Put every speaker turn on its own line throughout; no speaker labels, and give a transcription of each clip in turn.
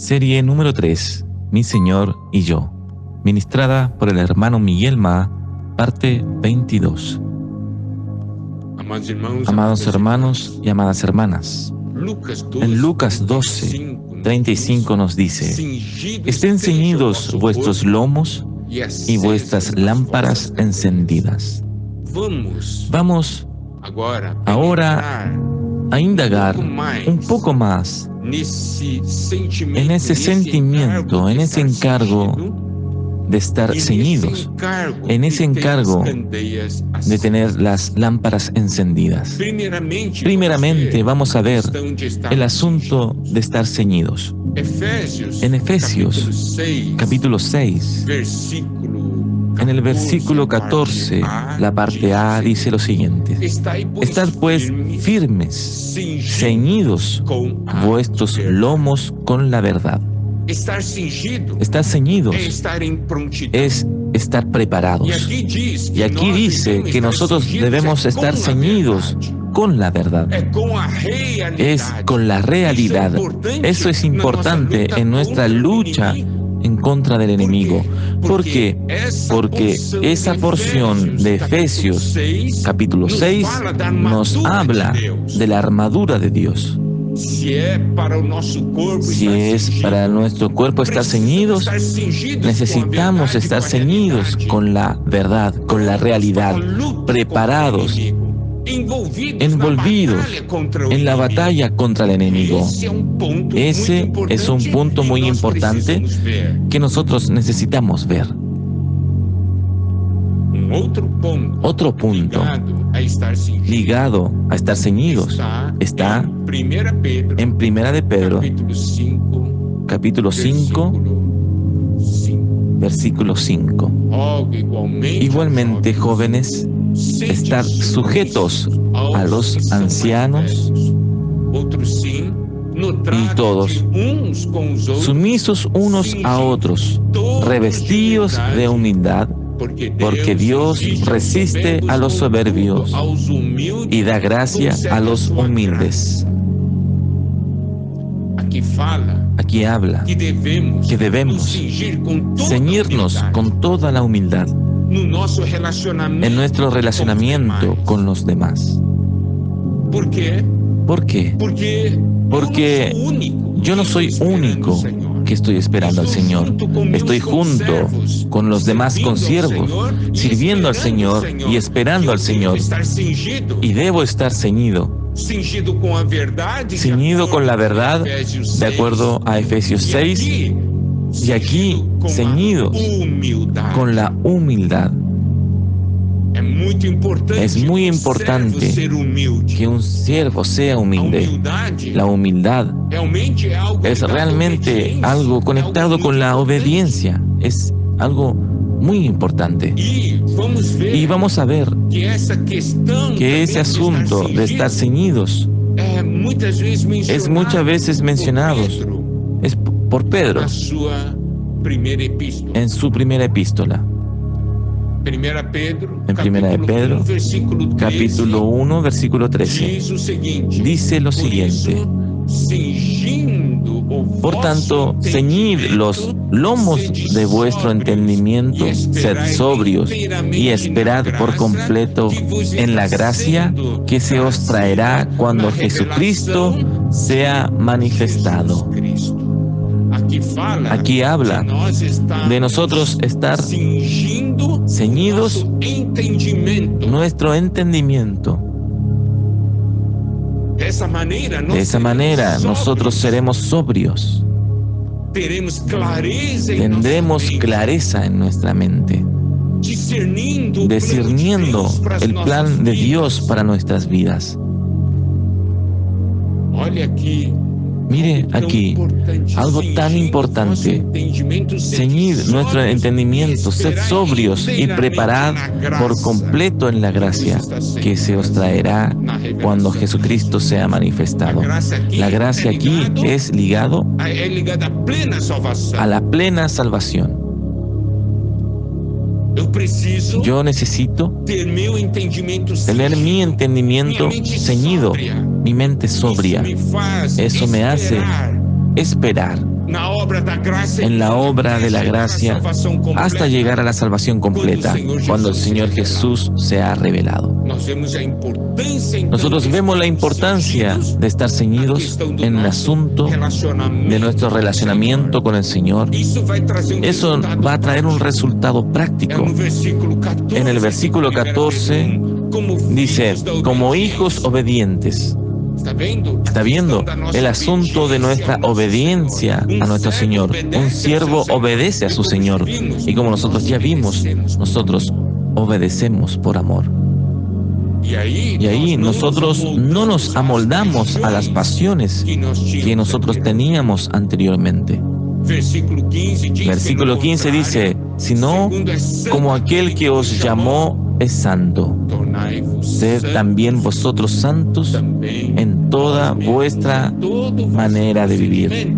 Serie número 3, Mi Señor y yo, ministrada por el hermano Miguel Ma, parte 22. Amados hermanos y amadas hermanas, en Lucas 12, 35 nos dice: estén ceñidos vuestros lomos y vuestras lámparas encendidas. Vamos ahora a indagar un poco más en ese sentimiento, en ese encargo de estar ceñidos, en ese encargo de tener las lámparas encendidas. Primeramente vamos a ver el asunto de estar ceñidos. En Efesios capítulo 6, en el versículo 14, la parte A dice lo siguiente: estad pues firmes, ceñidos vuestros lomos con la verdad. Estar ceñidos es estar preparados. Y aquí dice que nosotros debemos estar ceñidos con la verdad. Es con la realidad. Eso es importante en nuestra lucha en contra del enemigo. ¿Por qué? Porque esa porción de Efesios capítulo 6 nos habla de la armadura de Dios. Si es para nuestro cuerpo estar ceñidos, necesitamos estar ceñidos con la verdad, con la realidad, preparados, envolvidos en la batalla contra el enemigo. Ese es un punto muy importante que nosotros necesitamos ver. Otro punto ligado a estar ceñidos está en Primera de Pedro, capítulo 5, versículo 5. Igualmente, jóvenes, estar sujetos a los ancianos y todos, sumisos unos a otros, revestidos de humildad, porque Dios resiste a los soberbios y da gracia a los humildes. Aquí habla que debemos ceñirnos con toda la humildad en nuestro relacionamiento con los demás. ¿Por qué? Porque yo no soy único que estoy esperando al Señor. Estoy junto con los demás consiervos, sirviendo al Señor y esperando al Señor. Y debo estar ceñido con la verdad, de acuerdo a Efesios 6, y aquí ceñidos con la humildad. Es muy importante que un siervo sea humilde. La humildad es realmente algo conectado con la obediencia. Es algo muy importante. Y vamos a ver que ese asunto de estar ceñidos es muchas veces mencionado. Es por Pedro en su primera epístola. En Primera de Pedro, capítulo 1, versículo 13, dice lo siguiente: por tanto, ceñid los lomos de vuestro entendimiento, sed sobrios y esperad por completo en la gracia que se os traerá cuando Jesucristo sea manifestado. Aquí habla de nosotros estar ceñidos nuestro entendimiento. De esa manera nosotros seremos sobrios. Tendremos clareza en nuestra mente, discerniendo el plan de Dios para nuestras vidas. Mire aquí, algo tan importante: ceñid nuestro entendimiento, sed sobrios y preparad por completo en la gracia que se os traerá cuando Jesucristo sea manifestado. La gracia aquí es ligado a la plena salvación. Yo necesito tener mi entendimiento ceñido, mi mente sobria. Eso me hace esperar en la obra de la gracia hasta llegar a la salvación completa, cuando el Señor Jesús se ha revelado. Nosotros vemos la importancia de estar ceñidos en el asunto de nuestro relacionamiento con el Señor. Eso va a traer un resultado práctico. En el versículo 14 dice, como hijos obedientes. ¿Está viendo? El asunto de nuestra obediencia a nuestro Señor. Un siervo obedece a su Señor. Y como nosotros ya vimos, nosotros obedecemos por amor. Y ahí nosotros no nos amoldamos a las pasiones que nosotros teníamos anteriormente. Versículo 15 dice, sino como aquel que os llamó es santo, sed también vosotros santos en toda vuestra manera de vivir.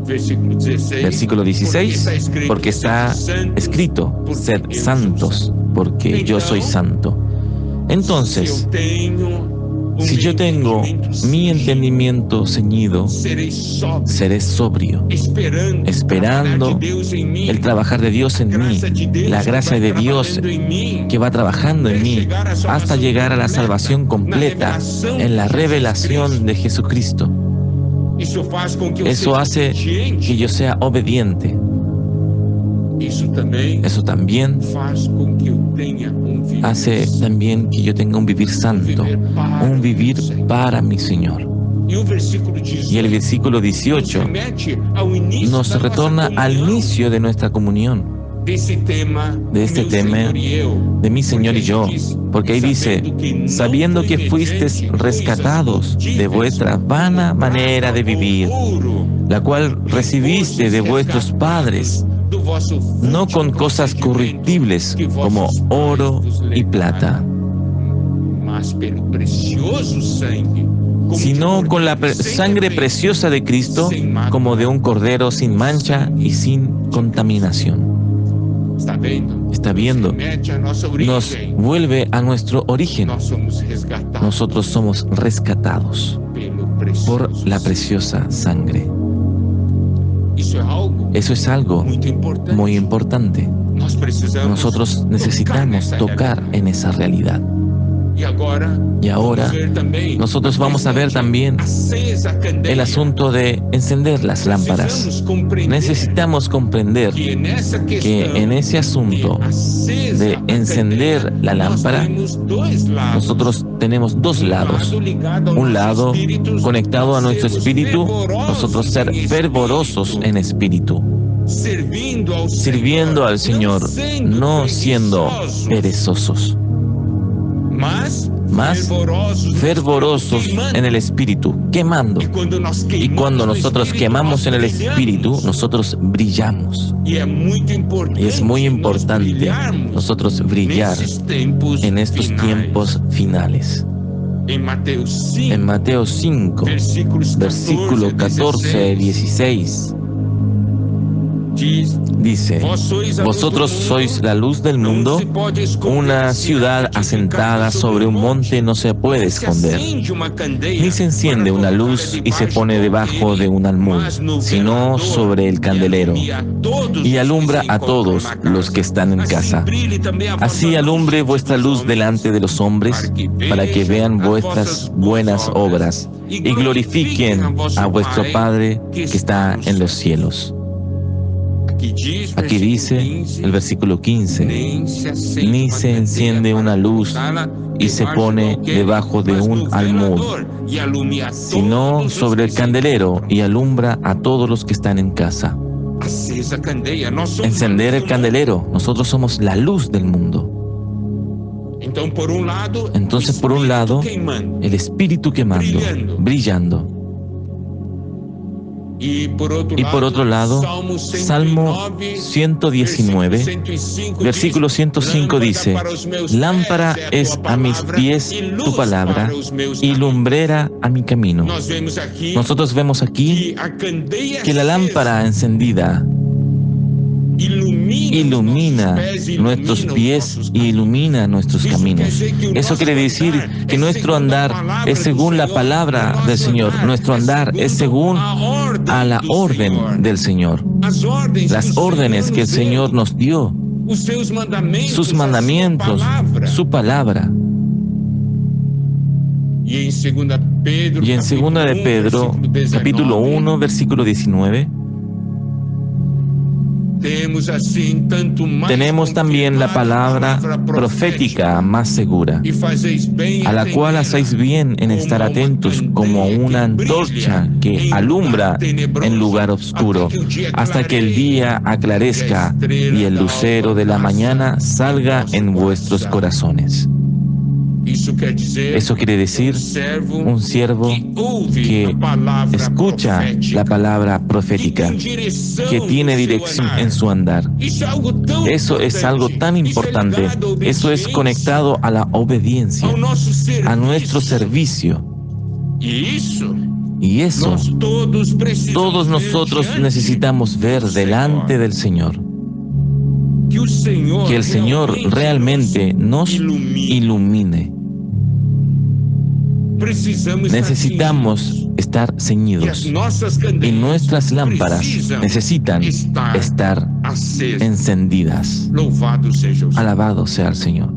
Versículo 16, porque está escrito, sed santos, porque yo soy santo. Entonces, si yo tengo mi entendimiento ceñido, seré sobrio, esperando el trabajar de Dios en mí, la gracia de Dios que va trabajando en mí hasta llegar a la salvación completa, en la revelación de Jesucristo. Eso hace que yo sea obediente. Eso también hace también que yo tenga un vivir santo, un vivir para mi Señor. Y el versículo 18 nos retorna al inicio de nuestra comunión, de este tema de mi Señor y yo, porque ahí dice, sabiendo que fuisteis rescatados de vuestra vana manera de vivir, la cual recibiste de vuestros padres, no con cosas corruptibles como oro y plata, sino con la sangre preciosa de Cristo, como de un cordero sin mancha y sin contaminación. ¿Está viendo? Nos vuelve a nuestro origen. Nosotros somos rescatados por la preciosa sangre. Eso es algo muy importante. Nosotros necesitamos tocar en esa realidad. Y ahora nosotros vamos a ver también el asunto de encender las lámparas. Necesitamos comprender que en ese asunto de encender la lámpara, nosotros tenemos dos lados. Un lado conectado a nuestro espíritu, nosotros ser fervorosos en espíritu, sirviendo al Señor, no siendo perezosos, más fervorosos en el espíritu, quemando. Y cuando nosotros quemamos en el espíritu, nosotros brillamos. Y es muy importante nosotros brillar en estos tiempos finales. En Mateo 5, versículo 14 y 16, dice, vosotros sois la luz del mundo. Una ciudad asentada sobre un monte no se puede esconder, ni se enciende una luz y se pone debajo de un almud, sino sobre el candelero, y alumbra a todos los que están en casa. Así alumbre vuestra luz delante de los hombres, para que vean vuestras buenas obras y glorifiquen a vuestro Padre que está en los cielos. Aquí dice el versículo 15, ni se enciende una luz y se pone debajo de un almud, sino sobre el candelero y alumbra a todos los que están en casa. Encender el candelero, nosotros somos la luz del mundo. Entonces, por un lado, el espíritu quemando, brillando. Y por otro lado, Salmo 119, versículo 105 dice, lámpara es a mis pies tu palabra y lumbrera a mi camino. Nosotros vemos aquí que la lámpara encendida ilumina nuestros pies y ilumina nuestros caminos. Eso quiere decir que nuestro andar es según la palabra del Señor. Nuestro andar es según a la orden del Señor. Las órdenes que el Señor nos dio, sus mandamientos, su palabra. Y en 2 de Pedro, capítulo 1, versículo 19, tenemos también la palabra profética más segura, a la cual hacéis bien en estar atentos como una antorcha que alumbra en lugar oscuro, hasta que el día aclarezca y el lucero de la mañana salga en vuestros corazones. Eso quiere decir un siervo que escucha la palabra profética, que tiene dirección en su andar. Eso es algo tan importante. Eso es conectado a la obediencia, a nuestro servicio. Y eso, todos nosotros necesitamos ver delante del Señor. Que el Señor realmente nos ilumine. Necesitamos estar ceñidos y nuestras lámparas necesitan estar encendidas. Alabado sea el Señor.